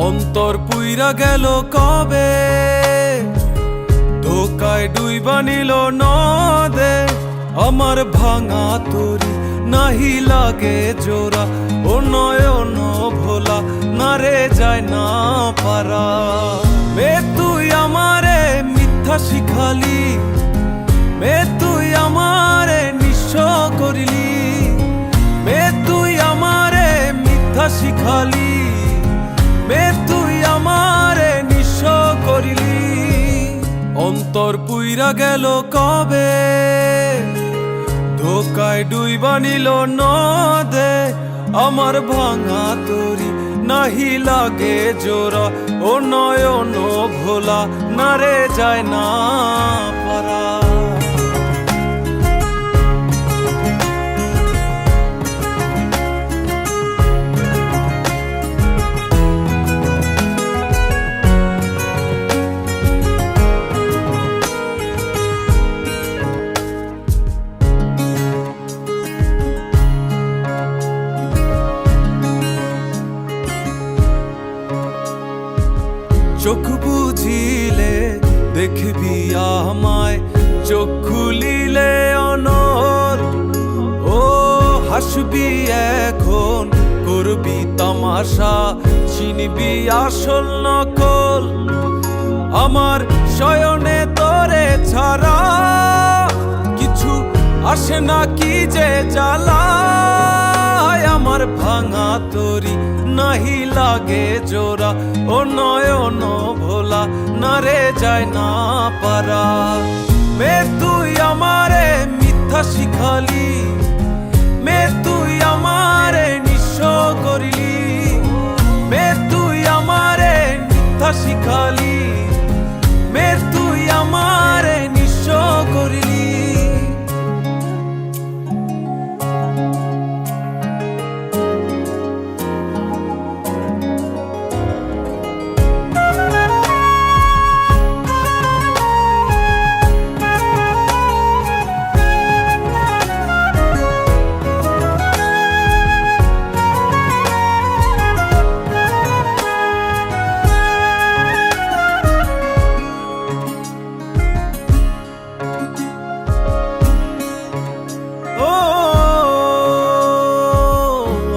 অন্তর পুইরা গেল কবে, ধোকায় ডুইবা নিল নদে। আমার ভাঙা তরি নাহি লাগে জোড়া, ও নয়ন ভোলা না রে যায় না পারা। মে তুই আমারে মিথ্যা শিখালি, মে তুই আমারে নিঃস্ব করিলি, মে তুই আমারে মিথ্যা শিখালি, মে তুই আমারে নিঃস্ব করিলি। অন্তর পুইরা গেল কবে, ধোকায় ডুইবা নিল নদে। আমার ভাঙা তরি নাহি লাগে জোড়া, ও নয়ন ভোলা না রে যায় না পারা। চোখ বুঝিলে দেখবি আমায়, চোখ খুলিলে অনর। ও হাসবি এখন, করবি তামাশা, চিনবি আসল নকল। আমার শয়নে তোরে ছাড়া কিছু আসে না, কি যে জ্বালা। আমার ভাঙা তরি নাহি লাগে জোড়া, ও নয়ন ভোলা না রে যায় না পারা। মে তুই আমারে মিথ্যা শিখালি, মে তুই আমারে নিঃস্ব করিলি, মে তুই আমারে মিথ্যা শিখালি, মে তুই আমারে নিঃস্ব করিলি।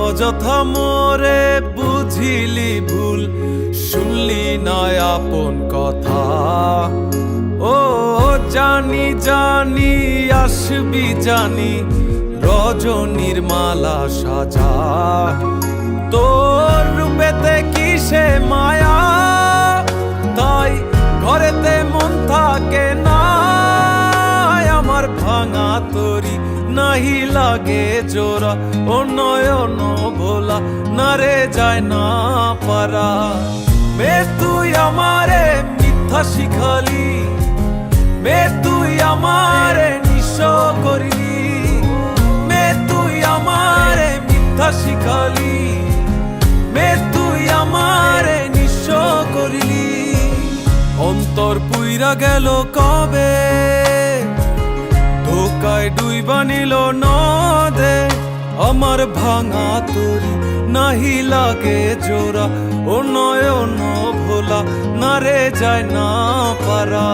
অযথা মোরে বুঝিলি ভুল, শুনলি না আপন কথা। ও জানি জানি আসবি জানি, রজনীর মালা সাজা। তোর রূপেতে কিসে মায়া, তাই ঘরেতে মন থাকে না। আমার ভাঙা তরি নাহি লাগে জোড়া, ও নয়ন ভোলা না রে যায় না পারা। মে তুই আমারে মিথ্যা শিখালি, মে তুই আমারে নিঃস্ব করিলি, মে তুই আমারে মিথ্যা শিখালি, মে তুই আমারে নিঃস্ব করিলি। অন্তর পুইরা গেল কবে, ধোকায় ডুইবা নিল নদে। আমার ভাঙা তরি নাহি লাগে জোড়া, ও নয়ন ভোলা না রে যায় না পারা।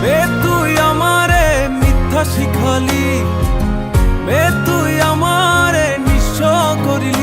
মে তুই আমারে মিথ্যা শিখালি, মে তুই আমারে নিঃস্ব করিলি।